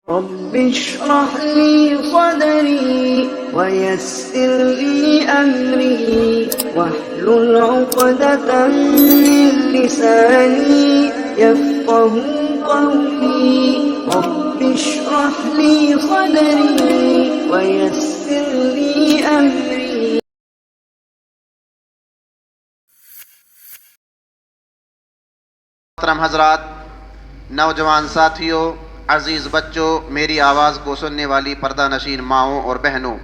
رب اشرح لي صدري ويسر لي أمري واحلل عقدة من لساني يفقه قولي رب اشرح لي صدري ويسر لي أمري. محترم حضرات، نوجوان ساتھیوں، عزیز بچوں، میری آواز کو سننے والی پردہ نشین ماؤں اور بہنوں،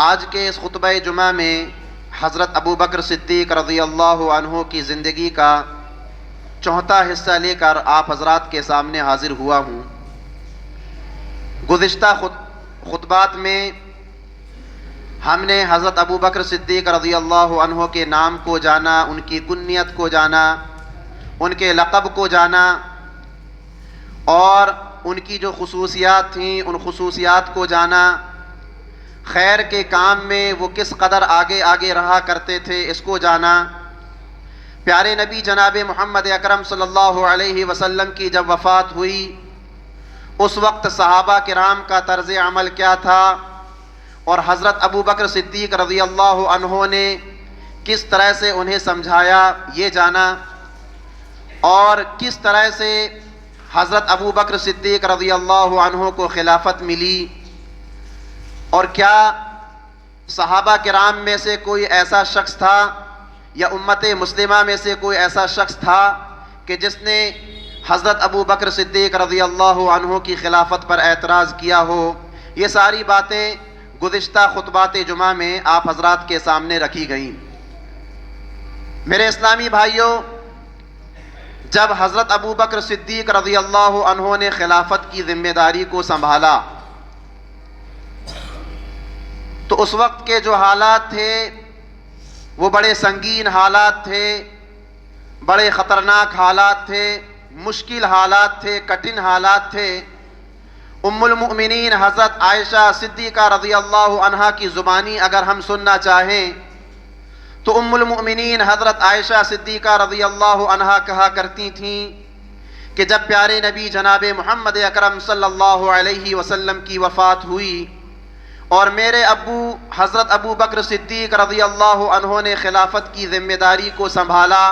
آج کے اس خطبہ جمعہ میں حضرت ابو بکر صدیق رضی اللہ عنہ کی زندگی کا چوتھا حصہ لے کر آپ حضرات کے سامنے حاضر ہوا ہوں۔ گزشتہ خطبات میں ہم نے حضرت ابو بکر صدیق رضی اللہ عنہ کے نام کو جانا، ان کی کنیت کو جانا، ان کے لقب کو جانا، اور ان کی جو خصوصیات تھیں ان خصوصیات کو جانا، خیر کے کام میں وہ کس قدر آگے آگے رہا کرتے تھے اس کو جانا، پیارے نبی جناب محمد اکرم صلی اللہ علیہ وسلم کی جب وفات ہوئی اس وقت صحابہ کرام کا طرز عمل کیا تھا، اور حضرت ابو بکر صدیق رضی اللہ عنہ نے کس طرح سے انہیں سمجھایا یہ جانا، اور کس طرح سے حضرت ابو بکر صدیق رضی اللہ عنہ کو خلافت ملی، اور کیا صحابہ کرام میں سے کوئی ایسا شخص تھا یا امت مسلمہ میں سے کوئی ایسا شخص تھا کہ جس نے حضرت ابو بکر صدیق رضی اللہ عنہ کی خلافت پر اعتراض کیا ہو۔ یہ ساری باتیں گزشتہ خطبات جمعہ میں آپ حضرات کے سامنے رکھی گئیں۔ میرے اسلامی بھائیوں، جب حضرت ابو بکر صدیق رضی اللہ عنہ نے خلافت کی ذمہ داری کو سنبھالا تو اس وقت کے جو حالات تھے وہ بڑے سنگین حالات تھے، بڑے خطرناک حالات تھے، مشکل حالات تھے، کٹھن حالات تھے۔ ام المؤمنین حضرت عائشہ صدیقہ رضی اللہ عنہا کی زبانی اگر ہم سننا چاہیں تو ام المؤمنین حضرت عائشہ صدیقہ رضی اللہ عنہا کہا کرتی تھیں کہ جب پیارے نبی جناب محمد اکرم صلی اللہ علیہ وسلم کی وفات ہوئی اور میرے ابو حضرت ابو بکر صدیق رضی اللہ عنہ نے خلافت کی ذمہ داری کو سنبھالا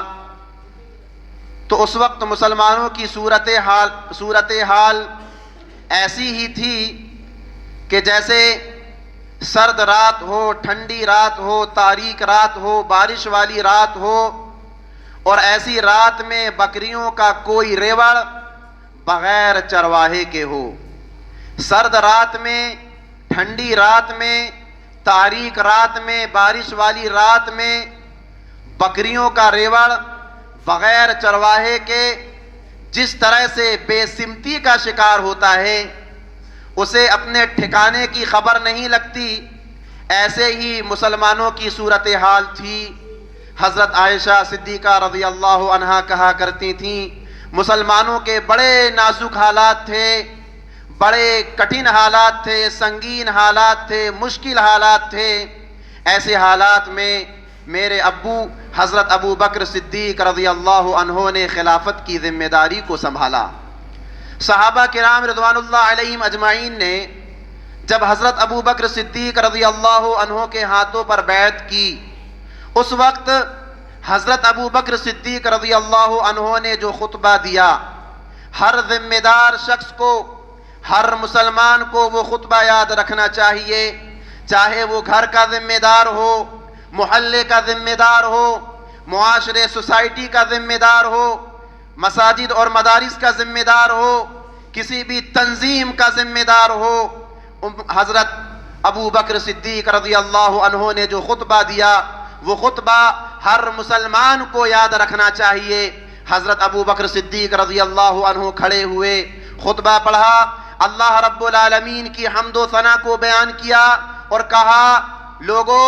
تو اس وقت مسلمانوں کی صورتحال ایسی ہی تھی کہ جیسے سرد رات ہو، ٹھنڈی رات ہو، تاریک رات ہو، بارش والی رات ہو، اور ایسی رات میں بکریوں کا کوئی ریوڑ بغیر چرواہے کے ہو۔ سرد رات میں، ٹھنڈی رات میں، تاریک رات میں، بارش والی رات میں بکریوں کا ریوڑ بغیر چرواہے کے جس طرح سے بے سمتی کا شکار ہوتا ہے، اسے اپنے ٹھکانے کی خبر نہیں لگتی، ایسے ہی مسلمانوں کی صورتحال تھی۔ حضرت عائشہ صدیقہ رضی اللہ عنہا کہا کرتی تھیں مسلمانوں کے بڑے نازک حالات تھے، بڑے کٹھن حالات تھے، سنگین حالات تھے، مشکل حالات تھے۔ ایسے حالات میں میرے ابو حضرت ابو بکر صدیق رضی اللہ عنہ نے خلافت کی ذمہ داری کو سنبھالا۔ صحابہ کرام رضوان اللہ علیہم اجمعین نے جب حضرت ابو بکر صدیق رضی اللہ عنہ کے ہاتھوں پر بیعت کی اس وقت حضرت ابو بکر صدیق رضی اللہ عنہ نے جو خطبہ دیا، ہر ذمہ دار شخص کو، ہر مسلمان کو وہ خطبہ یاد رکھنا چاہیے، چاہے وہ گھر کا ذمہ دار ہو، محلے کا ذمہ دار ہو، معاشرے سوسائٹی کا ذمہ دار ہو، مساجد اور مدارس کا ذمہ دار ہو، کسی بھی تنظیم کا ذمہ دار ہو۔ حضرت ابو بکر صدیق رضی اللہ عنہ نے جو خطبہ دیا وہ خطبہ ہر مسلمان کو یاد رکھنا چاہیے۔ حضرت ابو بکر صدیق رضی اللہ عنہ کھڑے ہوئے، خطبہ پڑھا، اللہ رب العالمین کی حمد و ثنا کو بیان کیا اور کہا، لوگوں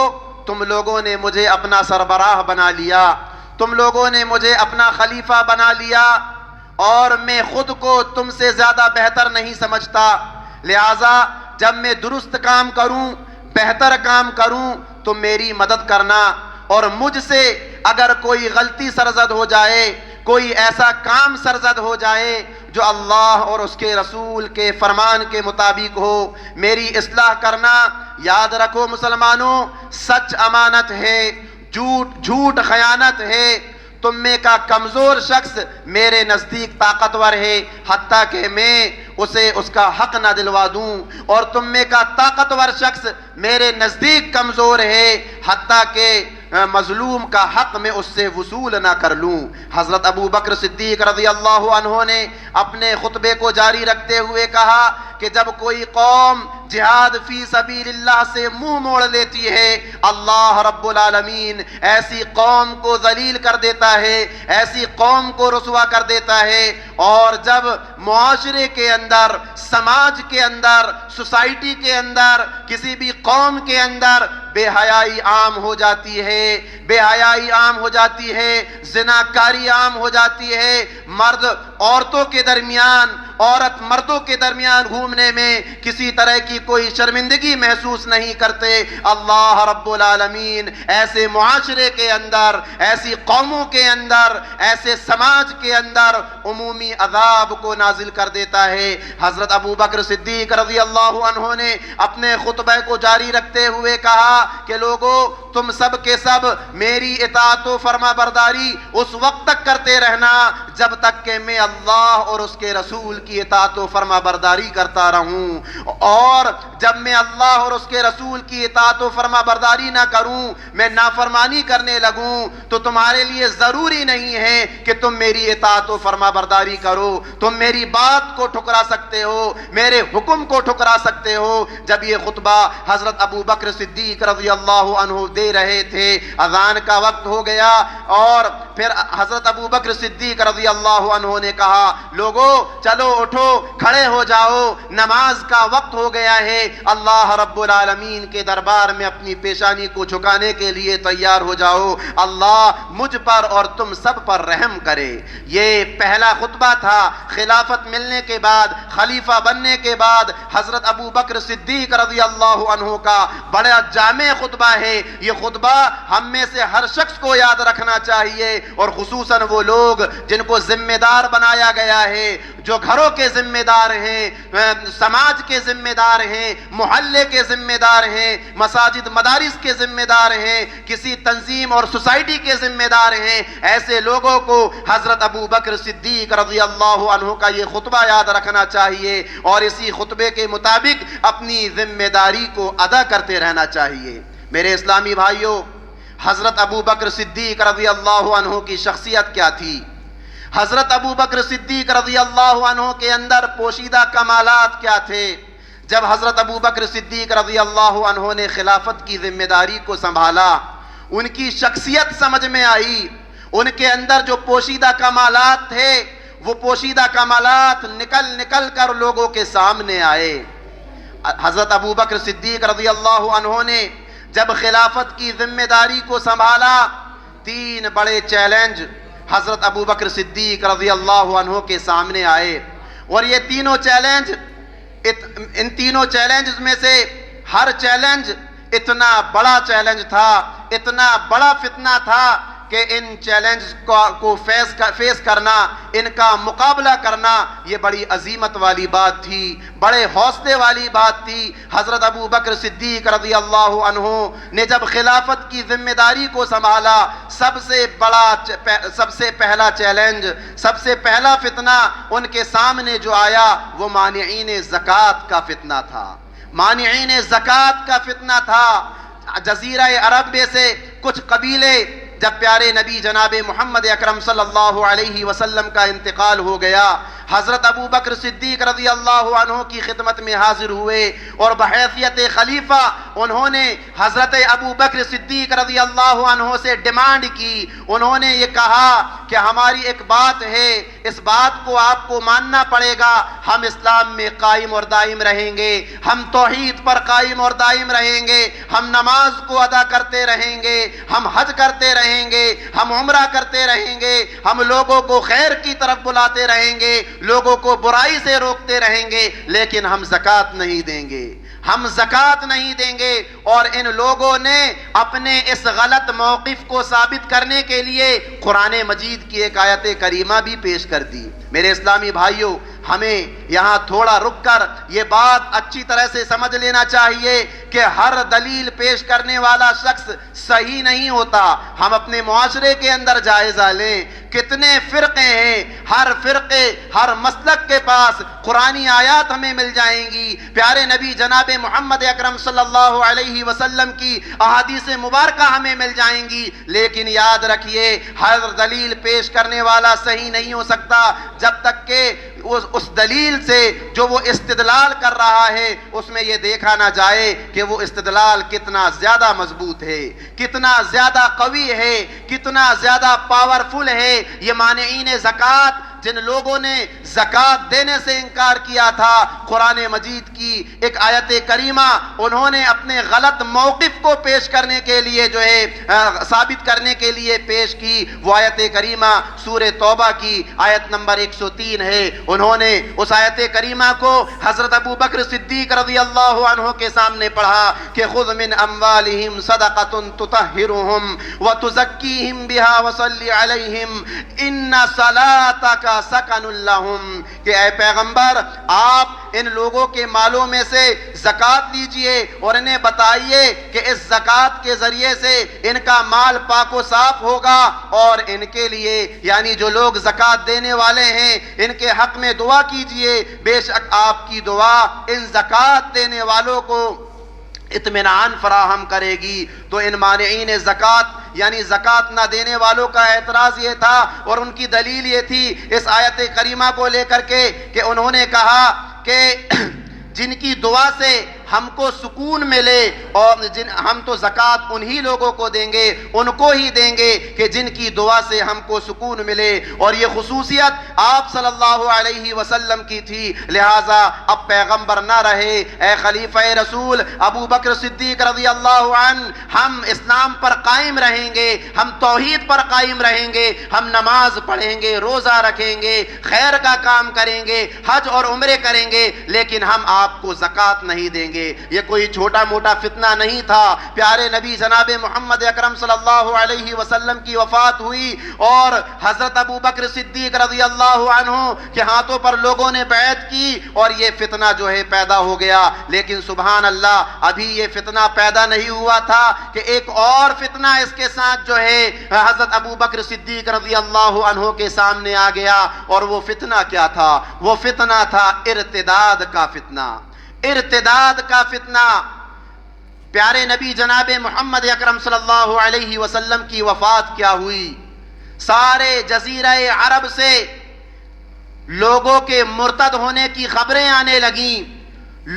تم لوگوں نے مجھے اپنا سربراہ بنا لیا، تم لوگوں نے مجھے اپنا خلیفہ بنا لیا، اور میں خود کو تم سے زیادہ بہتر نہیں سمجھتا، لہٰذا جب میں درست کام کروں، بہتر کام کروں تو میری مدد کرنا، اور مجھ سے اگر کوئی غلطی سرزد ہو جائے، کوئی ایسا کام سرزد ہو جائے جو اللہ اور اس کے رسول کے فرمان کے مطابق ہو، میری اصلاح کرنا. یاد رکھو مسلمانوں، سچ امانت ہے، جھوٹ خیانت ہے. تم میں کا کمزور شخص میرے نزدیک طاقتور ہے، حتیٰ کہ میں اسے اس کا حق نہ دلوا دوں، اور تم میں کا طاقتور شخص میرے نزدیک کمزور ہے، حتیٰ کہ مظلوم کا حق میں اس سے وصول نہ کر لوں. حضرت ابو بکر صدیق رضی اللہ عنہ نے اپنے خطبے کو جاری رکھتے ہوئے کہا کہ جب کوئی قوم جہاد فی سبیل اللہ سے منہ موڑ لیتی ہے، اللہ رب العالمین ایسی قوم کو ذلیل کر دیتا ہے، ایسی قوم کو رسوا کر دیتا ہے. اور جب معاشرے کے اندر، سماج کے اندر، سوسائٹی کے اندر، کسی بھی قوم کے اندر بے حیائی عام ہو جاتی ہے، بے حیائی عام ہو جاتی ہے، زناکاری عام ہو جاتی ہے، مرد عورتوں کے درمیان، عورت مردوں کے درمیان گھومنے میں کسی طرح کی کوئی شرمندگی محسوس نہیں کرتے، اللہ رب العالمین ایسے معاشرے کے اندر، ایسی قوموں کے اندر، ایسے سماج کے اندر عمومی عذاب کو نازل کر دیتا ہے. حضرت ابو بکر صدیق رضی اللہ عنہ نے اپنے خطبہ کو جاری رکھتے ہوئے کہا کہ لوگو، تم سب کے سب میری اطاعت و فرما برداری اس وقت تک کرتے رہنا جب تک کہ میں اللہ اور اس کے رسول کی اطاعت و فرما برداری کرتا رہوں، اور جب میں اللہ اور اس کے رسول کی اطاعت و فرما برداری نہ کروں، میں نافرمانی کرنے لگوں، تو تمہارے لیے ضروری نہیں ہے کہ تم میری اطاعت و فرما برداری کرو. تم میری بات کو ٹھکرا سکتے ہو، میرے حکم کو ٹھکرا سکتے ہو. جب یہ خطبہ حضرت ابو بکر صدیق رضی اللہ عنہ دے رہے تھے، اذان کا وقت ہو گیا، اور پھر حضرت ابو بکر صدیق رضی اللہ عنہ نے کہا لوگو چلو اٹھو، کھڑے ہو جاؤ، نماز کا وقت ہو گیا ہے. اللہ رب العالمین کے دربار میں اپنی پیشانی کو جھکانے کے لیے تیار ہو جاؤ، اللہ مجھ پر اور تم سب پر رحم کرے. یہ پہلا خطبہ تھا خلافت ملنے کے بعد، خلیفہ بننے کے بعد حضرت ابو بکر صدیق رضی اللہ عنہ کا بڑا جامع خطبہ ہے. یہ خطبہ ہم میں سے ہر شخص کو یاد رکھنا چاہیے، اور خصوصاً وہ لوگ جن کو ذمہ دار بنایا گیا ہے، جو گھروں کے ذمہ دار ہیں، سماج کے ذمہ دار ہیں، محلے کے ذمہ دار ہیں، مساجد مدارس کے ذمہ دار ہیں، کسی تنظیم اور سوسائٹی کے ذمہ دار ہیں. ایسے لوگوں کو حضرت ابو بکر صدیق رضی اللہ عنہ کا یہ خطبہ یاد رکھنا چاہیے، اور اسی خطبے کے مطابق اپنی ذمہ داری کو ادا کرتے رہنا چاہیے. میرے اسلامی بھائیوں، حضرت ابو بکر صدیق رضی اللہ عنہ کی شخصیت کیا تھی؟ حضرت ابو بکر صدیق رضی اللہ عنہ کے اندر پوشیدہ کمالات کیا تھے؟ جب حضرت ابو بکر صدیق رضی اللہ عنہ نے خلافت کی ذمہ داری کو سنبھالا، ان کی شخصیت سمجھ میں آئی، ان کے اندر جو پوشیدہ کمالات تھے وہ پوشیدہ کمالات نکل کر لوگوں کے سامنے آئے. حضرت ابو بکر صدیق رضی اللہ عنہ نے جب خلافت کی ذمہ داری کو سنبھالا، 3 بڑے چیلنج حضرت ابو بکر صدیق رضی اللہ عنہ کے سامنے آئے، اور یہ تینوں چیلنج، ان تینوں چیلنجز میں سے ہر چیلنج اتنا بڑا چیلنج تھا، اتنا بڑا فتنہ تھا کہ ان چیلنج کو فیس کرنا، ان کا مقابلہ کرنا یہ بڑی عظیمت والی بات تھی، بڑے حوصلے والی بات تھی. حضرت ابو بکر صدیق رضی اللہ عنہ نے جب خلافت کی ذمہ داری کو سنبھالا، سب سے پہلا چیلنج، سب سے پہلا فتنہ ان کے سامنے جو آیا وہ مانعین زکوٰۃ کا فتنہ تھا. مانعین زکوٰۃ کا فتنہ تھا. جزیرہ عرب میں سے کچھ قبیلے جب پیارے نبی جناب محمد اکرم صلی اللہ علیہ وسلم کا انتقال ہو گیا، حضرت ابو بکر صدیق رضی اللہ عنہ کی خدمت میں حاضر ہوئے، اور بحیثیت خلیفہ انہوں نے حضرت ابو بکر صدیق رضی اللہ عنہ سے ڈیمانڈ کی. انہوں نے یہ کہا کہ ہماری ایک بات ہے، اس بات کو آپ کو ماننا پڑے گا، ہم اسلام میں قائم اور دائم رہیں گے، ہم توحید پر قائم اور دائم رہیں گے، ہم نماز کو ادا کرتے رہیں گے، ہم حج کرتے رہیں گے، ہم عمرہ کرتے رہیں گے، ہم لوگوں کو خیر کی طرف بلاتے رہیں گے، لوگوں کو برائی سے روکتے رہیں گے، لیکن ہم زکوٰۃ نہیں دیں گے. ہم زکوٰۃ نہیں دیں گے، اور ان لوگوں نے اپنے اس غلط موقف کو ثابت کرنے کے لیے قرآن مجید کی ایک آیت کریمہ بھی پیش کر دی۔ میرے اسلامی بھائیوں، ہمیں یہاں تھوڑا رک کر یہ بات اچھی طرح سے سمجھ لینا چاہیے کہ ہر دلیل پیش کرنے والا شخص صحیح نہیں ہوتا۔ ہم اپنے معاشرے کے اندر جائزہ لیں، کتنے فرقے ہیں، ہر فرقے ہر مسلک کے پاس قرآنی آیات ہمیں مل جائیں گی، پیارے نبی جناب محمد اکرم صلی اللہ علیہ وسلم کی احادیث مبارکہ ہمیں مل جائیں گی، لیکن یاد رکھیے ہر دلیل پیش کرنے والا صحیح نہیں ہو سکتا جب تک کہ اس دلیل سے جو وہ استدلال کر رہا ہے اس میں یہ دیکھا نہ جائے کہ وہ استدلال کتنا زیادہ مضبوط ہے، کتنا زیادہ قوی ہے، کتنا زیادہ پاورفل ہے۔ یہ مانعین زکوٰۃ، جن لوگوں نے زکوٰۃ دینے سے انکار کیا تھا، قرآن مجید کی ایک آیت کریمہ انہوں نے اپنے غلط موقف کو پیش کرنے کے لیے جو ہے ثابت کرنے کے لیے پیش کی۔ وہ آیت کریمہ سورہ توبہ کی آیت نمبر 103 ہے۔ انہوں نے اس آیت کریمہ کو حضرت ابو بکر صدیق رضی اللہ عنہ کے سامنے پڑھا کہ خذ من اموالہم صدقۃ تطہرہم وتزکیہم بہا وصلی علیہم ان صلاتک سکن لہم، کہ اے پیغمبر آپ ان لوگوں کے مالوں میں سے زکوٰۃ لیجئے اور انہیں بتائیے کہ اس زکوٰۃ کے ذریعے سے ان کا مال پاک و صاف ہوگا، اور ان کے لیے یعنی جو لوگ زکوٰۃ دینے والے ہیں ان کے حق میں دعا کیجئے، بے شک آپ کی دعا ان زکوٰۃ دینے والوں کو اطمینان فراہم کرے گی۔ تو ان مانعین زکوٰۃ یعنی زکوٰۃ نہ دینے والوں کا اعتراض یہ تھا اور ان کی دلیل یہ تھی اس آیت کریمہ کو لے کر کے کہ انہوں نے کہا کہ جن کی دعا سے ہم کو سکون ملے، اور ہم تو زکوٰۃ انہی لوگوں کو دیں گے، ان کو ہی دیں گے کہ جن کی دعا سے ہم کو سکون ملے، اور یہ خصوصیت آپ صلی اللہ علیہ وسلم کی تھی۔ لہٰذا اب پیغمبر نہ رہے، اے خلیفہ رسول ابو بکر صدیق رضی اللہ عنہ، ہم اسلام پر قائم رہیں گے، ہم توحید پر قائم رہیں گے، ہم نماز پڑھیں گے، روزہ رکھیں گے، خیر کا کام کریں گے، حج اور عمرے کریں گے، لیکن ہم آپ کو زکوٰۃ نہیں دیں گے۔ یہ کوئی چھوٹا موٹا فتنہ نہیں تھا۔ پیارے نبی جناب محمد اکرم صلی اللہ علیہ وسلم کی وفات ہوئی اور حضرت ابو بکر صدیق رضی اللہ عنہ کے ہاتھوں پر لوگوں نے بیعت کی اور یہ فتنہ جو ہے پیدا ہو گیا۔ لیکن سبحان اللہ، ابھی یہ فتنہ پیدا نہیں ہوا تھا کہ ایک اور فتنہ اس کے ساتھ جو ہے حضرت ابو بکر صدیق رضی اللہ عنہ کے سامنے آ گیا، اور وہ فتنہ کیا تھا؟ وہ فتنہ تھا ارتداد کا فتنہ، ارتداد کا فتنہ۔ پیارے نبی جناب محمد اکرم صلی اللہ علیہ وسلم کی وفات کیا ہوئی؟ سارے جزیرہ عرب سے لوگوں کے مرتد ہونے کی خبریں آنے لگیں،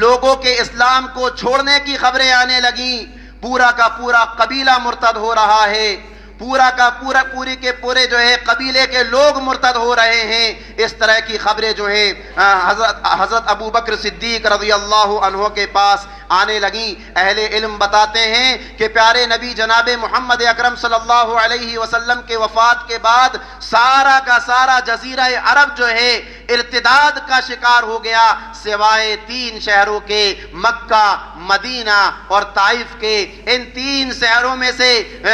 لوگوں کے اسلام کو چھوڑنے کی خبریں آنے لگیں، پورا کا پورا قبیلہ مرتد ہو رہا ہے، پورا کا پورا پوری کے پورے جو ہے قبیلے کے لوگ مرتد ہو رہے ہیں۔ اس طرح کی خبریں جو ہے حضرت ابو بکر صدیق رضی اللہ عنہ کے پاس آنے لگیں۔ اہل علم بتاتے ہیں کہ پیارے نبی جناب محمد اکرم صلی اللہ علیہ وسلم کے وفات کے بعد سارا کا سارا جزیرہ عرب جو ہے ارتداد کا شکار ہو گیا، سوائے 3 شہروں کے، مکہ، مدینہ اور طائف کے۔ ان 3 شہروں میں سے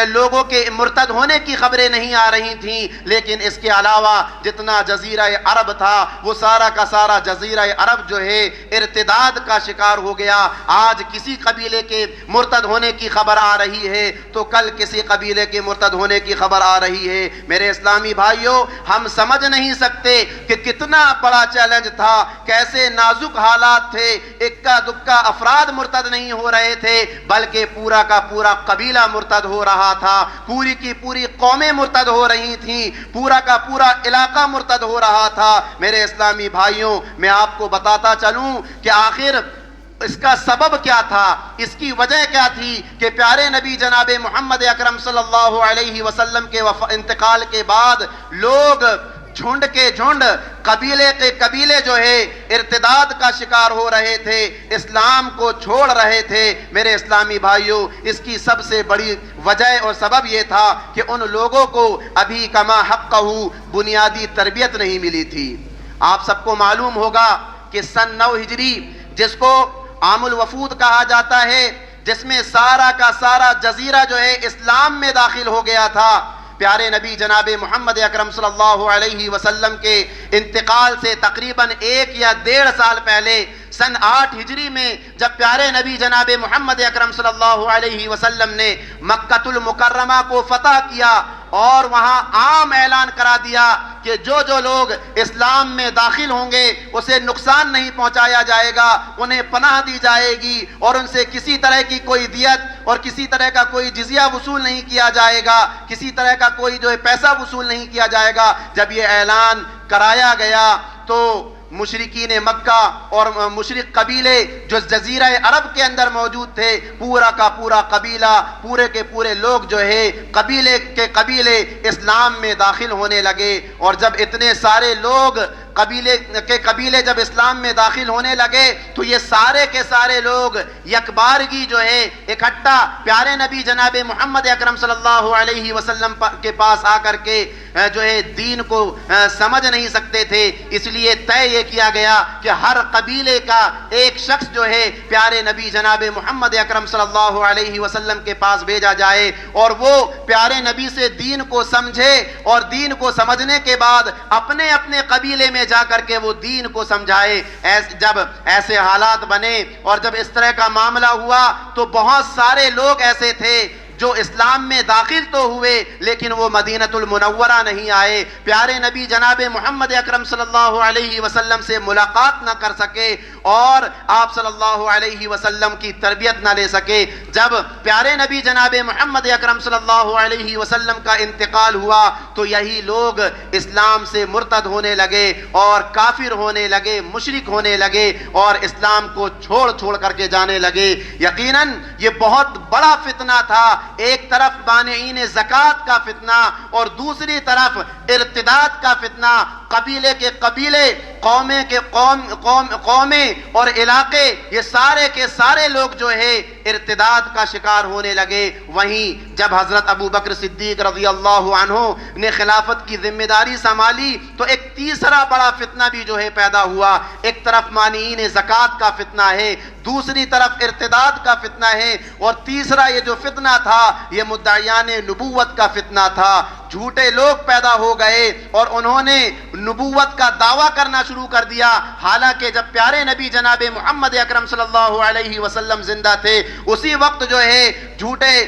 لوگوں کے مرتد ہونے کی خبریں نہیں آ رہی تھیں، لیکن اس کے علاوہ جتنا جزیرہ عرب تھا وہ سارا کا سارا جزیرہ عرب جو ہے ارتداد کا شکار ہو گیا۔ آج کسی قبیلے کے مرتد ہونے کی خبر آ رہی ہے تو کل کسی قبیلے کے مرتد ہونے کی خبر آ رہی ہے۔ میرے اسلامی بھائیوں، ہم سمجھ نہیں سکتے کہ کتنا بڑا چیلنج تھا، کیسے نازک حالات تھے۔ اکا دکا افراد مرتد نہیں ہو رہے تھے بلکہ پورا کا پورا قبیلہ مرتد ہو رہا تھا، پوری کی پوری قومیں مرتد ہو رہی تھیں، پورا کا پورا علاقہ مرتد ہو رہا تھا۔ میرے اسلامی بھائیوں، میں آپ کو بتاتا چلوں کہ آخر اس کا سبب کیا تھا، اس کی وجہ کیا تھی کہ پیارے نبی جناب محمد اکرم صلی اللہ علیہ وسلم کے انتقال کے بعد لوگ جھنڈ کے جھنڈ، قبیلے کے قبیلے جو ہے ارتداد کا شکار ہو رہے تھے، اسلام کو چھوڑ رہے تھے۔ میرے اسلامی بھائیوں، اس کی سب سے بڑی وجہ اور سبب یہ تھا کہ ان لوگوں کو ابھی کما حقہ بنیادی تربیت نہیں ملی تھی۔ آپ سب کو معلوم ہوگا کہ سن 9 ہجری، جس کو عام الوفود کہا جاتا ہے، جس میں سارا کا سارا جزیرہ جو ہے اسلام میں داخل ہو گیا تھا۔ پیارے نبی جناب محمد اکرم صلی اللہ علیہ وسلم کے انتقال سے تقریباً 1 یا 1.5 سال پہلے سن 8 ہجری میں جب پیارے نبی جناب محمد اکرم صلی اللہ علیہ وسلم نے مکہ المکرمہ کو فتح کیا اور وہاں عام اعلان کرا دیا کہ جو لوگ اسلام میں داخل ہوں گے اسے نقصان نہیں پہنچایا جائے گا، انہیں پناہ دی جائے گی اور ان سے کسی طرح کی کوئی دیت اور کسی طرح کا کوئی جزیہ وصول نہیں کیا جائے گا، کسی طرح کا کوئی جو ہے پیسہ وصول نہیں کیا جائے گا۔ جب یہ اعلان کرایا گیا تو مشرکین مکہ اور مشرک قبیلے جو جزیرہ عرب کے اندر موجود تھے، پورا کا پورا قبیلہ، پورے کے پورے لوگ جو ہے قبیلے کے قبیلے اسلام میں داخل ہونے لگے۔ اور جب اتنے سارے لوگ قبیلے جب اسلام میں داخل ہونے لگے تو یہ سارے کے سارے لوگ یکبارگی جو ہے اکٹھا پیارے نبی جناب محمد اکرم صلی اللہ علیہ وسلم کے پاس آ کر کے جو ہے دین کو سمجھ نہیں سکتے تھے، اس لیے طے یہ کیا گیا کہ ہر قبیلے کا ایک شخص جو ہے پیارے نبی جناب محمد اکرم صلی اللہ علیہ وسلم کے پاس بھیجا جائے اور وہ پیارے نبی سے دین کو سمجھے اور دین کو سمجھنے کے بعد اپنے اپنے قبیلے میں جا کر کے وہ دین کو سمجھائے۔ جب ایسے حالات بنے اور جب اس طرح کا معاملہ ہوا تو بہت سارے لوگ ایسے تھے جو اسلام میں داخل تو ہوئے لیکن وہ مدینہ المنورہ نہیں آئے، پیارے نبی جناب محمد اکرم صلی اللہ علیہ وسلم سے ملاقات نہ کر سکے اور آپ صلی اللہ علیہ وسلم کی تربیت نہ لے سکے۔ جب پیارے نبی جناب محمد اکرم صلی اللہ علیہ وسلم کا انتقال ہوا تو یہی لوگ اسلام سے مرتد ہونے لگے اور کافر ہونے لگے، مشرک ہونے لگے اور اسلام کو چھوڑ کر کے جانے لگے۔ یقیناً یہ بہت بڑا فتنہ تھا، ایک طرف مانعین زکوٰۃ کا فتنہ اور دوسری طرف ارتداد کا فتنہ، قبیلے کے قبیلے، قومیں اور علاقے، یہ سارے کے سارے لوگ جو ہے ارتداد کا شکار ہونے لگے۔ وہیں جب حضرت ابو بکر صدیق رضی اللہ عنہ نے خلافت کی ذمہ داری سنبھالی تو ایک تیسرا بڑا فتنہ بھی جو ہے پیدا ہوا۔ ایک طرف مانعین زکوٰۃ کا فتنہ ہے، دوسری طرف ارتداد کا فتنہ ہے اور تیسرا یہ جو فتنہ تھا یہ مدعیان نبوت کا فتنہ تھا۔ جھوٹے لوگ پیدا ہو گئے اور انہوں نے نبوت کا دعویٰ کرنا شروع کر دیا، حالانکہ جب پیارے نبی جناب محمد اکرم صلی اللہ علیہ وسلم زندہ تھے اسی وقت جو ہے جھوٹے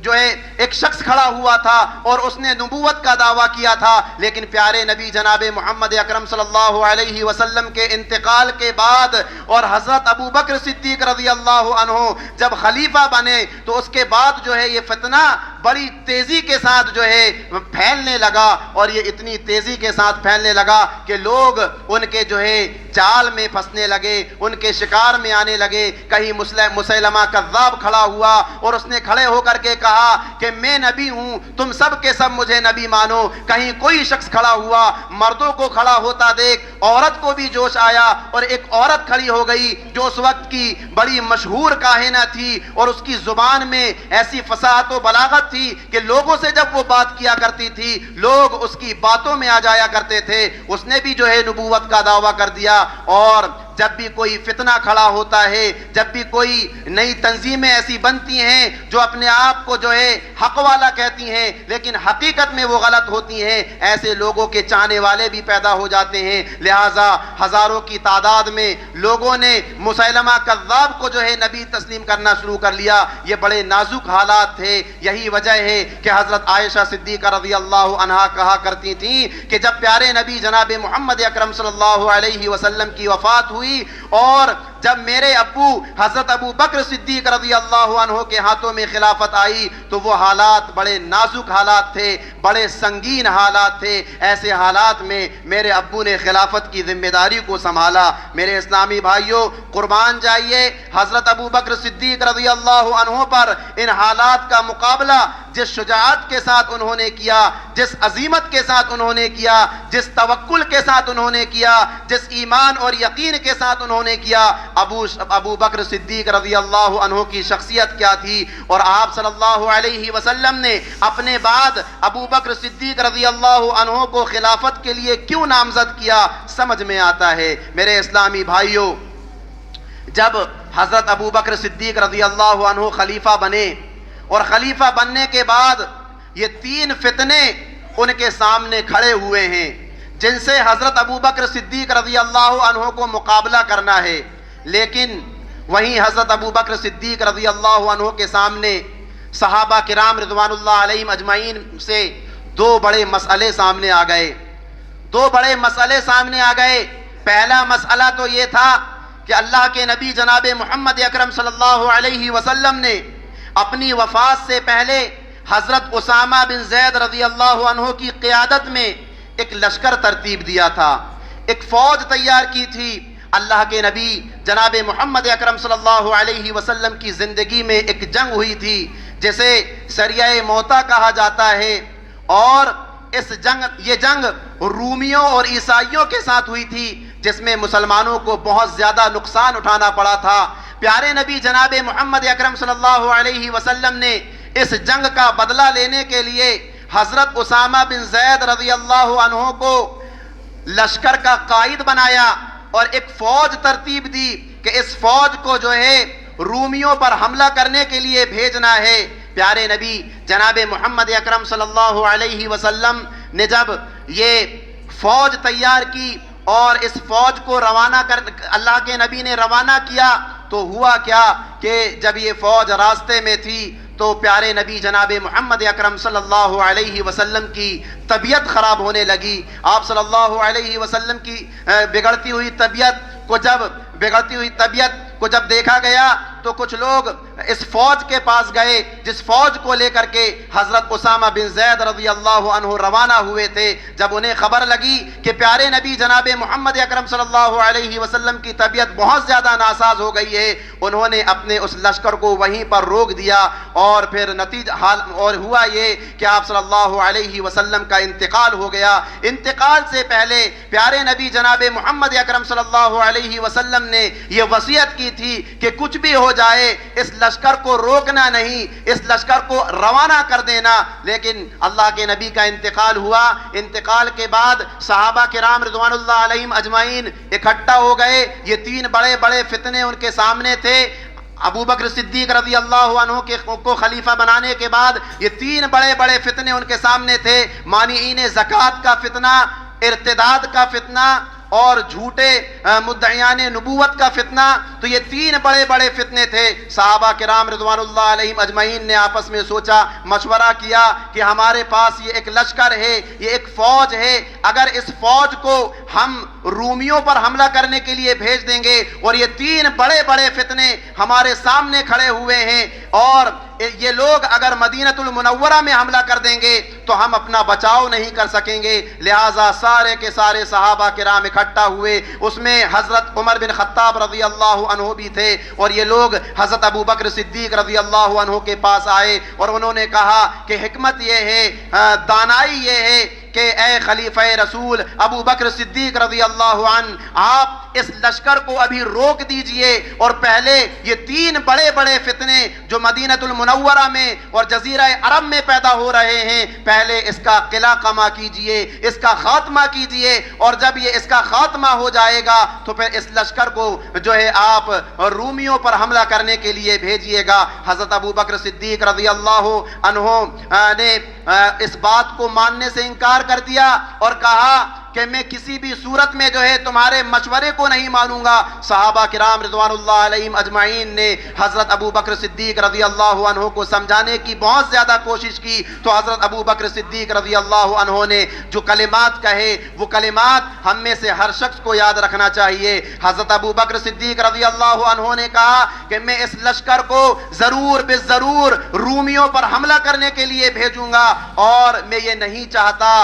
جو ہے ایک شخص کھڑا ہوا تھا اور اس نے نبوت کا دعویٰ کیا تھا، لیکن پیارے نبی جناب محمد اکرم صلی اللہ علیہ وسلم کے انتقال کے بعد اور حضرت ابو بکر صدیق رضی اللہ عنہ جب خلیفہ بنے تو اس کے بعد جو ہے یہ فتنہ بڑی تیزی کے ساتھ جو ہے پھیلنے لگا اور یہ اتنی تیزی کے ساتھ پھیلنے لگا کہ لوگ ان کے جو ہے جال میں پھنسنے لگے، ان کے شکار میں آنے لگے۔ کہیں مسیلمہ کذاب کھڑا ہوا اور اس نے کھڑے ہو کر کے کہا کہ میں نبی ہوں، تم سب کے سب مجھے نبی مانو۔ کہیں کوئی شخص کھڑا ہوا، مردوں کو کھڑا ہوتا دیکھ عورت کو بھی جوش آیا اور ایک عورت کھڑی ہو گئی جو اس وقت کی بڑی مشہور کاہنہ تھی اور اس کی زبان میں ایسی فصاحت و بلاغت تھی کہ لوگوں سے جب وہ بات کیا کرتی تھی لوگ اس کی باتوں میں آ جایا کرتے تھے۔ اس نے بھی جو ہے نبوت کا دعویٰ کر دیا اور جب بھی کوئی فتنہ کھڑا ہوتا ہے، جب بھی کوئی نئی تنظیمیں ایسی بنتی ہیں جو اپنے آپ کو جو ہے حق والا کہتی ہیں لیکن حقیقت میں وہ غلط ہوتی ہیں، ایسے لوگوں کے چاہنے والے بھی پیدا ہو جاتے ہیں۔ لہٰذا ہزاروں کی تعداد میں لوگوں نے مسیلمہ کذاب کو جو ہے نبی تسلیم کرنا شروع کر لیا۔ یہ بڑے نازک حالات تھے، یہی وجہ ہے کہ حضرت عائشہ صدیقہ رضی اللہ عنہا کہا کرتی تھیں کہ جب پیارے نبی جناب محمد اکرم صلی اللہ علیہ وسلم کی وفات ہوئی اور جب میرے ابو حضرت ابو بکر صدیق رضی اللہ عنہ کے ہاتھوں میں خلافت آئی تو وہ حالات بڑے نازک حالات تھے، بڑے سنگین حالات تھے۔ ایسے حالات میں میرے ابو نے خلافت کی ذمہ داری کو سنبھالا۔ میرے اسلامی بھائیوں، قربان جائیے، حضرت ابو بکر صدیق رضی اللہ عنہ پر ان حالات کا مقابلہ جس شجاعت کے ساتھ انہوں نے کیا، جس عزیمت کے ساتھ انہوں نے کیا، جس توکل کے ساتھ انہوں نے کیا، جس ایمان اور یقین کے ساتھ انہوں نے کیا، ابو بکر صدیق رضی اللہ عنہ کی شخصیت کیا تھی اور آپ صلی اللہ علیہ وسلم نے اپنے بعد ابو بکر صدیق رضی اللہ عنہ کو خلافت کے لیے کیوں نامزد کیا، سمجھ میں آتا ہے۔ میرے اسلامی بھائیوں، جب حضرت ابو بکر صدیق رضی اللہ عنہ خلیفہ بنے اور خلیفہ بننے کے بعد یہ 3 فتنے ان کے سامنے کھڑے ہوئے ہیں جن سے حضرت ابو بکر صدیق رضی اللہ عنہ کو مقابلہ کرنا ہے، لیکن وہیں حضرت ابو بکر صدیق رضی اللہ عنہ کے سامنے صحابہ کرام رضوان اللہ علیہم اجمعین سے 2 بڑے مسئلے سامنے آ گئے۔ 2 بڑے مسئلے سامنے آ گئے۔ پہلا مسئلہ تو یہ تھا کہ اللہ کے نبی جناب محمد اکرم صلی اللہ علیہ وسلم نے اپنی وفات سے پہلے حضرت اسامہ بن زید رضی اللہ عنہ کی قیادت میں ایک لشکر ترتیب دیا تھا، ایک فوج تیار کی تھی۔ اللہ کے نبی جناب محمد اکرم صلی اللہ علیہ وسلم کی زندگی میں ایک جنگ ہوئی تھی جسے سریہ موتا کہا جاتا ہے، اور یہ جنگ رومیوں اور عیسائیوں کے ساتھ ہوئی تھی جس میں مسلمانوں کو بہت زیادہ نقصان اٹھانا پڑا تھا۔ پیارے نبی جناب محمد اکرم صلی اللہ علیہ وسلم نے اس جنگ کا بدلہ لینے کے لیے حضرت اسامہ بن زید رضی اللہ عنہ کو لشکر کا قائد بنایا اور ایک فوج ترتیب دی کہ اس فوج کو جو ہے رومیوں پر حملہ کرنے کے لیے بھیجنا ہے۔ پیارے نبی جناب محمد اکرم صلی اللہ علیہ وسلم نے جب یہ فوج تیار کی اور اس فوج کو اللہ کے نبی نے روانہ کیا تو ہوا کیا کہ جب یہ فوج راستے میں تھی تو پیارے نبی جناب محمد اکرم صلی اللہ علیہ وسلم کی طبیعت خراب ہونے لگی۔ آپ صلی اللہ علیہ وسلم کی بگڑتی ہوئی طبیعت کو جب دیکھا گیا تو کچھ لوگ اس فوج کے پاس گئے جس فوج کو لے کر کے حضرت اسامہ بن زید رضی اللہ عنہ روانہ ہوئے تھے۔ جب انہیں خبر لگی کہ پیارے نبی جناب محمد اکرم صلی اللہ علیہ وسلم کی طبیعت بہت زیادہ ناساز ہو گئی ہے، انہوں نے اپنے اس لشکر کو وہیں پر روک دیا، اور پھر اور ہوا یہ کہ آپ صلی اللہ علیہ وسلم کا انتقال ہو گیا۔ انتقال سے پہلے پیارے نبی جناب محمد اکرم صلی اللہ علیہ وسلم نے یہ وصیت کی تھی کہ کچھ بھی ہو جائے اس لشکر کو روکنا نہیں، اس لشکر کو روانہ کر دینا۔ لیکن اللہ کے نبی کا انتقال ہوا۔ انتقال کے بعد صحابہ کرام رضوان اللہ علیہم اجمعین اکٹھا ہو گئے۔ یہ 3 بڑے بڑے فتنے ان کے سامنے تھے۔ ابو بکر صدیق رضی اللہ عنہ کو خلیفہ بنانے کے بعد یہ 3 بڑے بڑے فتنے ان کے سامنے تھے۔ مانعین زکوٰۃ کا فتنہ، ارتداد کا فتنہ، اور جھوٹے مدعیان نبوت کا فتنہ۔ تو یہ 3 بڑے بڑے فتنے تھے۔ صحابہ کرام رضوان اللہ علیہم اجمعین نے آپس میں سوچا، مشورہ کیا کہ ہمارے پاس یہ ایک لشکر ہے، یہ ایک فوج ہے، اگر اس فوج کو ہم رومیوں پر حملہ کرنے کے لیے بھیج دیں گے اور یہ 3 بڑے بڑے فتنے ہمارے سامنے کھڑے ہوئے ہیں اور یہ لوگ اگر مدینۃ المنورہ میں حملہ کر دیں گے تو ہم اپنا بچاؤ نہیں کر سکیں گے۔ لہٰذا سارے کے سارے صحابہ کرام اکٹھا ہوئے۔ اس میں حضرت عمر بن خطاب رضی اللہ عنہ بھی تھے، اور یہ لوگ حضرت ابو بکر صدیق رضی اللہ عنہ کے پاس آئے اور انہوں نے کہا کہ حکمت یہ ہے، دانائی یہ ہے کہ اے خلیفہ رسول ابو بکر صدیق رضی اللہ عنہ، آپ اس لشکر کو ابھی روک دیجئے اور پہلے یہ 3 بڑے بڑے فتنے جو مدینۃ المنورہ میں اور جزیرہ عرب میں پیدا ہو رہے ہیں، پہلے اس کا قلع قمع کیجئے، اس کا خاتمہ کیجئے، اور جب یہ اس کا خاتمہ ہو جائے گا تو پھر اس لشکر کو جو ہے آپ رومیوں پر حملہ کرنے کے لیے بھیجئے گا۔ حضرت ابو بکر صدیق رضی اللہ عنہ نے اس بات کو ماننے سے انکار کر دیا اور کہا کہ میں کسی بھی صورت میں جو ہے تمہارے مشورے کو نہیں مانوں گا۔ صحابہ کرام رضوان اللہ علیہم اجمعین نے حضرت ابو بکر صدیق رضی اللہ عنہ کو سمجھانے کی بہت زیادہ کوشش کی، تو حضرت ابو بکر صدیق رضی اللہ عنہ نے جو کلمات کہے وہ کلمات ہم میں سے ہر شخص کو یاد رکھنا چاہیے۔ حضرت ابو بکر صدیق رضی اللہ عنہ نے کہا کہ میں اس لشکر کو ضرور بے ضرور رومیوں پر حملہ کرنے کے لیے بھیجوں گا، اور میں یہ نہیں چاہتا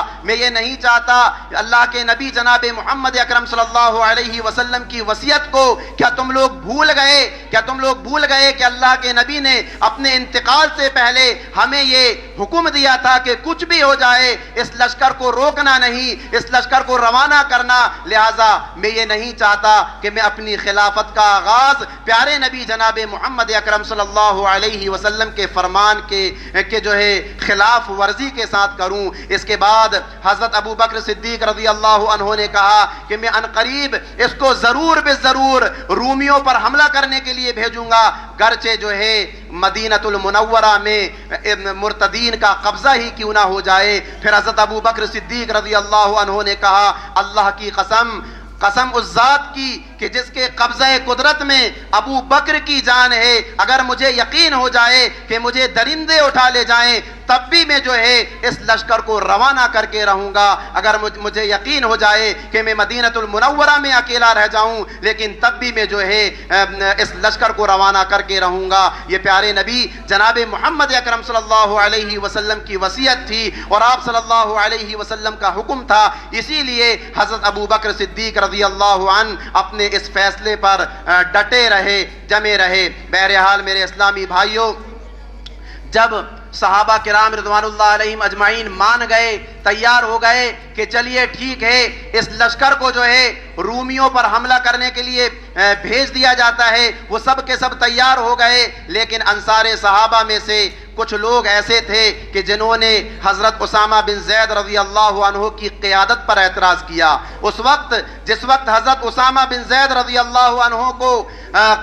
اللہ کے نبی جناب محمد اکرم صلی اللہ علیہ وسلم کی وصیت کو کیا تم لوگ بھول گئے کہ اللہ کے نبی نے اپنے انتقال سے پہلے ہمیں یہ حکم دیا تھا کہ کچھ بھی ہو جائے اس لشکر کو روکنا نہیں، اس لشکر کو روانہ کرنا۔ لہٰذا میں یہ نہیں چاہتا کہ میں اپنی خلافت کا آغاز پیارے نبی جناب محمد اکرم صلی اللہ علیہ وسلم کے فرمان کے جو ہے خلاف ورزی کے ساتھ کروں۔ اس کے بعد حضرت ابو بکر صدیق رضی رضی اللہ عنہ نے کہا کہ میں عنقریب اس کو ضرور بے ضرور رومیوں پر حملہ کرنے کے لیے بھیجوں گا، گرچہ جو ہے مدینہ المنورہ میں مرتدین کا قبضہ ہی کیوں نہ ہو جائے۔ پھر حضرت ابو بکر صدیق رضی اللہ عنہ نے کہا اللہ کی قسم، قسم اس ذات کی کہ جس کے قبضہ قدرت میں ابو بکر کی جان ہے، اگر مجھے یقین ہو جائے کہ مجھے درندے اٹھا لے جائیں تب بھی میں جو ہے اس لشکر کو روانہ کر کے رہوں گا، اگر مجھے یقین ہو جائے کہ میں مدینہ المنورہ میں اکیلا رہ جاؤں لیکن تب بھی میں جو ہے اس لشکر کو روانہ کر کے رہوں گا۔ یہ پیارے نبی جناب محمد اکرم صلی اللہ علیہ وسلم کی وصیت تھی اور آپ صلی اللہ علیہ وسلم کا حکم تھا، اسی لیے حضرت ابو بکر صدیق رضی اللہ عنہ اپنے اس فیصلے پر ڈٹے رہے، جمے رہے۔ بہرحال میرے اسلامی بھائیوں، جب صحابہ کرام رضوان اللہ علیہم اجمعین مان گئے، تیار ہو گئے کہ چلیے ٹھیک ہے اس لشکر کو جو ہے رومیوں پر حملہ کرنے کے لیے بھیج دیا جاتا ہے، وہ سب کے سب تیار ہو گئے، لیکن انصار صحابہ میں سے کچھ لوگ ایسے تھے کہ جنہوں نے حضرت اسامہ بن زید رضی اللہ عنہ کی قیادت پر اعتراض کیا۔ جس وقت حضرت اسامہ بن زید رضی اللہ عنہ کو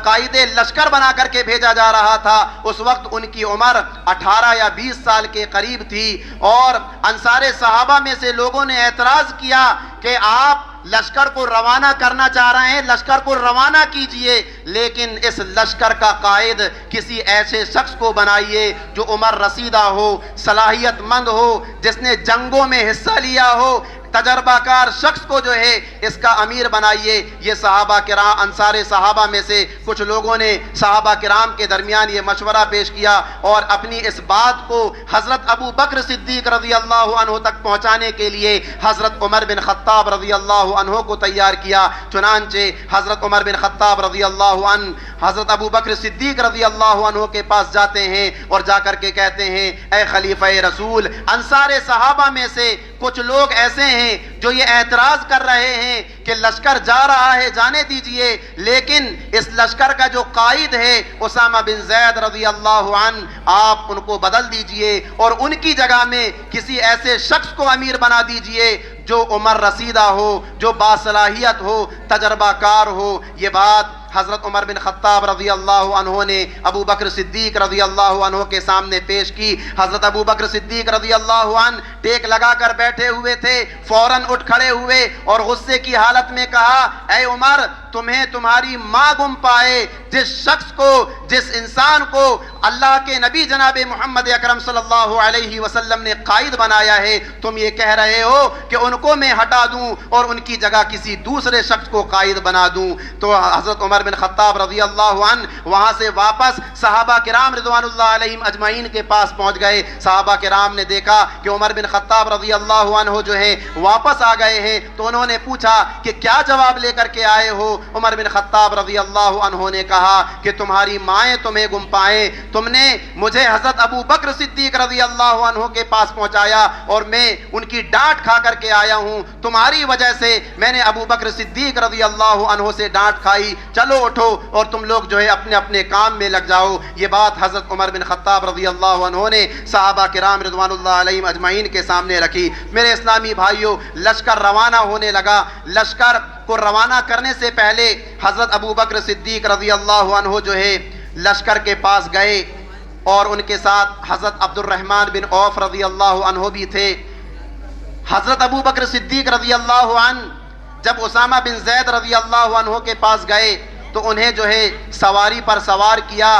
قائد لشکر بنا کر کے بھیجا جا رہا تھا، اس وقت ان کی عمر 18 یا 20 سال کے قریب تھی، اور انصار صحابہ میں سے لوگوں نے اعتراض کیا کہ آپ لشکر کو روانہ کرنا چاہ رہے ہیں، لشکر کو روانہ کیجئے، لیکن اس لشکر کا قائد کسی ایسے شخص کو بنائیے جو عمر رسیدہ ہو، صلاحیت مند ہو، جس نے جنگوں میں حصہ لیا ہو، تجربہ کار شخص کو جو ہے اس کا امیر بنائیے۔ یہ صحابہ کرام، انصار صحابہ میں سے کچھ لوگوں نے صحابہ کرام کے درمیان یہ مشورہ پیش کیا اور اپنی اس بات کو حضرت ابو بکر صدیق رضی اللہ عنہ تک پہنچانے کے لیے حضرت عمر بن خطاب رضی اللہ عنہ کو تیار کیا۔ چنانچہ حضرت عمر بن خطاب رضی اللہ عنہ حضرت ابو بکر صدیق رضی اللہ عنہ کے پاس جاتے ہیں اور جا کر کے کہتے ہیں اے خلیفہ رسول، انصار صحابہ میں سے کچھ لوگ ایسے ہیں جو یہ اعتراض کر رہے ہیں کہ لشکر جا رہا ہے، جانے دیجئے، لیکن اس لشکر کا جو قائد ہے اسامہ بن زید رضی اللہ عنہ، آپ ان کو بدل دیجئے اور ان کی جگہ میں کسی ایسے شخص کو امیر بنا دیجئے جو عمر رسیدہ ہو، جو باصلاحیت ہو، تجربہ کار ہو۔ یہ بات حضرت عمر بن خطاب رضی اللہ عنہ نے ابو بکر صدیق رضی اللہ عنہ کے سامنے پیش کی۔ حضرت ابو بکر صدیق رضی اللہ عنہ ٹیک لگا کر بیٹھے ہوئے تھے، فوراً اٹھ کھڑے ہوئے اور غصے کی حالت میں کہا اے عمر، تمہیں تمہاری ماں گم پائے، جس شخص کو، جس انسان کو اللہ کے نبی جناب محمد اکرم صلی اللہ علیہ وسلم نے قائد بنایا ہے، تم یہ کہہ رہے ہو کہ ان کو میں ہٹا دوں اور ان کی جگہ کسی دوسرے شخص کو قائد بنا دوں۔ تو حضرت عمر بن خطاب رضی اللہ عنہ وہاں سے واپس صحابہ کرام رضوان اللہ علیہم اجمعین کے پاس پہنچ گئے۔ صحابہ کرام نے دیکھا کہ عمر بن خطاب رضی اللہ عنہ جو ہے واپس آ گئے ہیں، تو انہوں نے پوچھا کہ کیا جواب لے کر کے آئے ہو؟ عمر بن خطاب رضی اللہ عنہ نے کہا کہ تمہاری مائیں تمہیں گم پائیں، تم نے مجھے حضرت ابو بکر صدیق رضی اللہ عنہ کے پاس پہنچایا اور میں ان کی ڈانٹ کھا کر کے آیا ہوں، تمہاری وجہ سے میں نے ابو بکر صدیق رضی اللہ عنہ سے ڈانٹ کھائی، چلو اٹھو اور تم لوگ جو ہے اپنے اپنے کام میں لگ جاؤ۔ یہ بات حضرت عمر بن خطاب رضی اللہ عنہ نے صحابہ کرام رضوان اللہ علیہم اجمعین کے سامنے رکھی۔ میرے اسلامی بھائیوں، لشکر روانہ ہونے لگا۔ لشکر کو روانہ کرنے سے پہلے حضرت ابو بکر صدیق رضی اللہ عنہ جو ہے لشکر کے پاس گئے اور ان کے ساتھ حضرت عبد الرحمن بن عوف رضی اللہ عنہ بھی تھے۔ حضرت ابو بکر صدیق رضی اللہ عنہ جب اسامہ بن زید رضی اللہ عنہ کے پاس گئے تو انہیں جو ہے سواری پر سوار کیا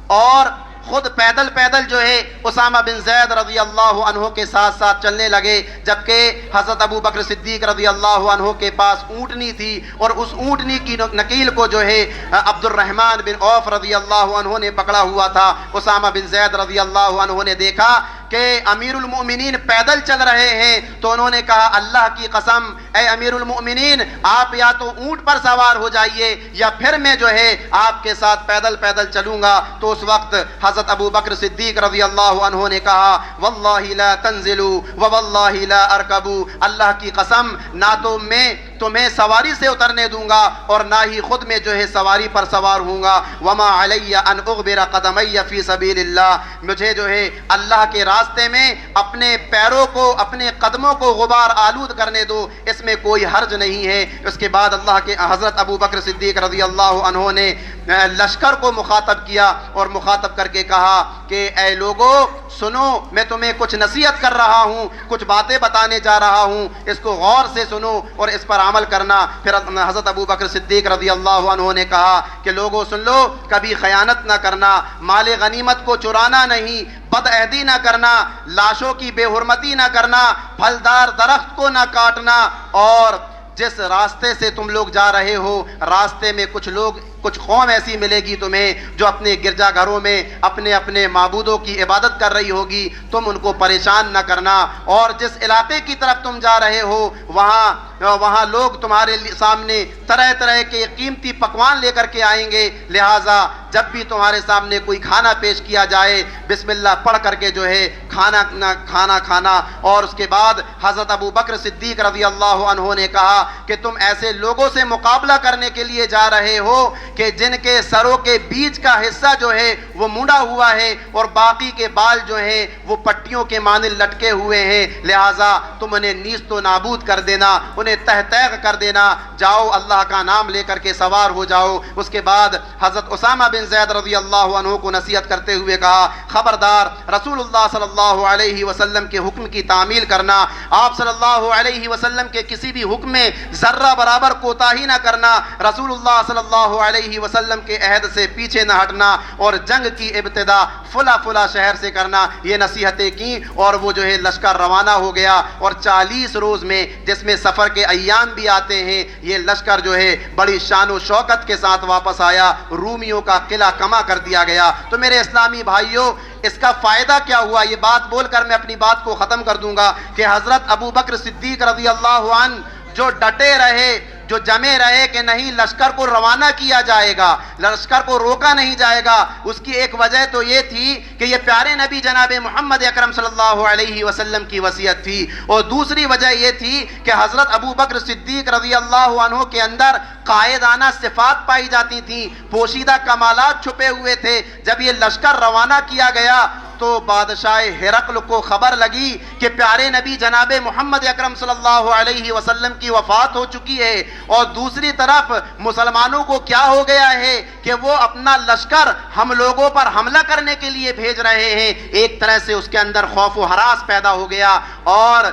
اور خود پیدل جو ہے اسامہ بن زید رضی اللہ عنہ کے ساتھ ساتھ چلنے لگے، جبکہ حضرت ابو بکر صدیق رضی اللہ عنہ کے پاس اونٹنی تھی اور اس اونٹنی کی نکیل کو جو ہے عبد الرحمن بن عوف رضی اللہ عنہ نے پکڑا ہوا تھا۔ اسامہ بن زید رضی اللہ عنہ نے دیکھا کہ امیر المؤمنین پیدل چل رہے ہیں تو انہوں نے کہا اللہ کی قسم اے امیر المؤمنین، آپ یا تو اونٹ پر سوار ہو جائیے یا پھر میں جو ہے آپ کے ساتھ پیدل چلوں گا۔ تو اس وقت حضرت ابو بکر صدیق رضی اللہ عنہ نے کہا واللہ لا تنزلوا وواللہ لا ارکبوا، اللہ کی قسم نہ تو میں تمہیں سواری سے اترنے دوں گا اور نہ ہی خود میں جو ہے سواری پر سوار ہوں گا۔ وما علی ان اغبر قدمی فی سبیل اللہ، مجھے جو ہے اللہ کے راستے میں اپنے پیروں کو، اپنے قدموں کو غبار آلود کرنے دو، اس میں کوئی حرج نہیں ہے۔ اس کے بعد اللہ کے حضرت ابو بکر صدیق رضی اللہ عنہ نے لشکر کو مخاطب کیا اور مخاطب کر کے کہا کہ اے لوگو سنو، میں تمہیں کچھ نصیحت کر رہا ہوں، کچھ باتیں بتانے جا رہا ہوں، اس کو غور سے سنو اور اس پر عمل کرنا۔ پھر حضرت ابو بکر صدیق رضی اللہ عنہ نے کہا کہ لوگوں سن لو، کبھی خیانت نہ کرنا، مال غنیمت کو چرانا نہیں، بد عہدی نہ کرنا، لاشوں کی بے حرمتی نہ کرنا، پھلدار درخت کو نہ کاٹنا، اور جس راستے سے تم لوگ جا رہے ہو راستے میں کچھ قوم ایسی ملے گی تمہیں جو اپنے گرجا گھروں میں اپنے اپنے معبودوں کی عبادت کر رہی ہوگی، تم ان کو پریشان نہ کرنا، اور جس علاقے کی طرف تم جا رہے ہو وہاں لوگ تمہارے سامنے طرح طرح کے قیمتی پکوان لے کر کے آئیں گے، لہٰذا جب بھی تمہارے سامنے کوئی کھانا پیش کیا جائے بسم اللہ پڑھ کر کے جو ہے کھانا۔ اور اس کے بعد حضرت ابو بکر صدیق رضی اللہ عنہ نے کہا کہ تم ایسے لوگوں سے مقابلہ کرنے کے لیے جا رہے ہو کہ جن کے سروں کے بیچ کا حصہ جو ہے وہ منڈا ہوا ہے اور باقی کے بال جو ہیں وہ پٹیوں کے مانند لٹکے ہوئے ہیں، لہٰذا تم انہیں نیست و نابود کر دینا، انہیں تہ تیغ کر دینا، جاؤ اللہ کا نام لے کر کے سوار ہو جاؤ۔ اس کے بعد حضرت اسامہ بن زید رضی اللہ عنہ کو نصیحت کرتے ہوئے کہا خبردار، رسول اللہ صلی اللہ علیہ وسلم کے حکم کی تعمیل کرنا، آپ صلی اللہ علیہ وسلم کے کسی بھی حکم میں ذرہ برابر کوتاہی نہ کرنا، رسول اللہ صلی اللہ علیہ وسلم کے عہد سے پیچھے نہ ہٹنا، اور جنگ کی ابتدا فلا شہر سے کرنا۔ یہ نصیحتیں کی اور وہ جو ہے لشکر روانہ ہو گیا، اور 40 روز میں جس میں سفر کے ایام بھی آتے ہیں یہ لشکر جو ہے بڑی شان و شوکت کے ساتھ واپس آیا، رومیوں کا قلعہ کما کر دیا گیا۔ تو میرے اسلامی بھائیوں، اس کا فائدہ کیا ہوا؟ یہ بات بول کر میں اپنی بات کو ختم کر دوں گا کہ حضرت ابو بکر صدیق رضی اللہ عنہ جو ڈٹے رہے، جو جمے رہے کہ نہیں لشکر کو روانہ کیا جائے گا، لشکر کو روکا نہیں جائے گا، اس کی ایک وجہ تو یہ تھی کہ یہ پیارے نبی جناب محمد اکرم صلی اللہ علیہ وسلم کی وصیت تھی، اور دوسری وجہ یہ تھی کہ حضرت ابو بکر صدیق رضی اللہ عنہ کے اندر قائدانہ صفات پائی جاتی تھیں، پوشیدہ کمالات چھپے ہوئے تھے۔ جب یہ لشکر روانہ کیا گیا تو بادشاہ ہرقل کو خبر لگی کہ پیارے نبی جناب محمد اکرم صلی اللہ علیہ وسلم کی وفات ہو چکی ہے، اور دوسری طرف مسلمانوں کو کیا ہو گیا ہے کہ وہ اپنا لشکر ہم لوگوں پر حملہ کرنے کے لیے بھیج رہے ہیں۔ ایک طرح سے اس کے اندر خوف و ہراس پیدا ہو گیا، اور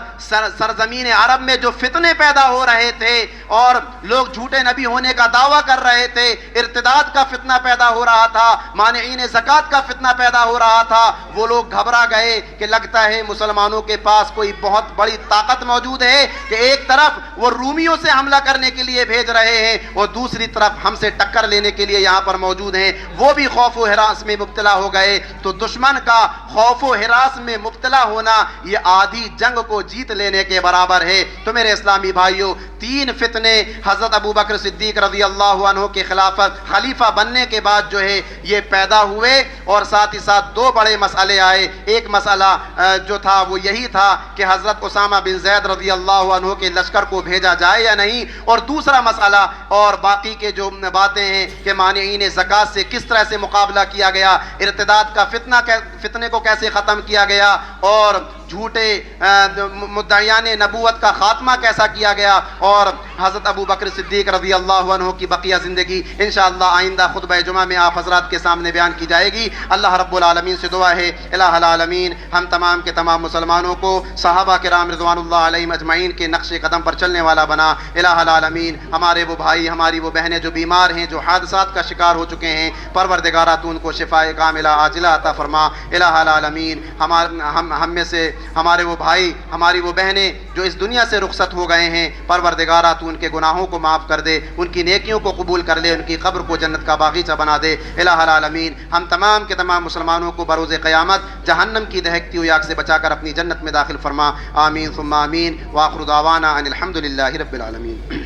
سرزمین عرب میں جو فتنے پیدا ہو رہے تھے اور لوگ جھوٹے نبی ہونے کا دعویٰ کر رہے تھے، ارتداد کا فتنہ پیدا ہو رہا تھا، مانعین زکوٰۃ کا فتنہ پیدا ہو رہا تھا، وہ لوگ گھبرا گئے کہ لگتا ہے مسلمانوں کے پاس کوئی بہت بڑی طاقت موجود ہے کہ ایک طرف وہ رومیوں سے حملہ کرنے کے لیے بھیج رہے ہیں اور دوسری طرف ہم سے ٹکر لینے کے لیے یہاں پر موجود ہیں، وہ بھی خوف و ہراس میں مبتلا ہو گئے۔ تو دشمن کا خوف و ہراس میں مبتلا ہونا یہ آدھی جنگ کو جیت لینے کے برابر ہے۔ تو میرے اسلامی بھائیوں، 3 فتنے حضرت ابو بکر صدیق رضی اللہ عنہ کے خلیفہ بننے کے بعد جو ہے یہ پیدا ہوئے، اور ساتھ ہی ساتھ 2 بڑے مسئلے آئے۔ ایک مسئلہ جو تھا وہ یہی تھا کہ حضرت اسامہ بن زید رضی اللہ عنہ کے لشکر کو بھیجا جائے یا نہیں، اور دوسرا مسئلہ اور باقی کے جو باتیں ہیں کہ مانعین زکوٰۃ سے کس طرح سے مقابلہ کیا گیا، ارتداد کا فتنے کو کیسے ختم کیا گیا، اور جھوٹے مدعیان نبوت کا خاتمہ کیسا کیا گیا، اور حضرت ابو بکر صدیق رضی اللہ عنہ کی بقیہ زندگی انشاءاللہ آئندہ خطبہ جمعہ میں آپ حضرات کے سامنے بیان کی جائے گی۔ اللہ رب العالمین سے دعا ہے الہ العالمین ہم تمام کے تمام مسلمانوں کو صحابہ کرام رضوان اللہ علیہم اجمعین کے نقش قدم پر چلنے والا بنا۔ الہ العالمین ہمارے وہ بھائی، ہماری وہ بہنیں جو بیمار ہیں، جو حادثات کا شکار ہو چکے ہیں، پروردگارہ تو ان کو شفائے کاملہ عاجلہ عطا فرما۔ الہ العالمین ہم میں سے ہمارے وہ بھائی، ہماری وہ بہنیں جو اس دنیا سے رخصت ہو گئے ہیں، پروردگارہ تو ان کے گناہوں کو معاف کر دے، ان کی نیکیوں کو قبول کر لے، ان کی قبر کو جنت کا باغیچہ بنا دے۔ الہ العالمین ہم تمام کے تمام مسلمانوں کو بروز قیامت جہنم کی دہکتی ہوئی آگ سے بچا کر اپنی جنت میں داخل فرما۔ آمین ثم آمین، وآخر دعوانا ان الحمد للہ رب العالمین۔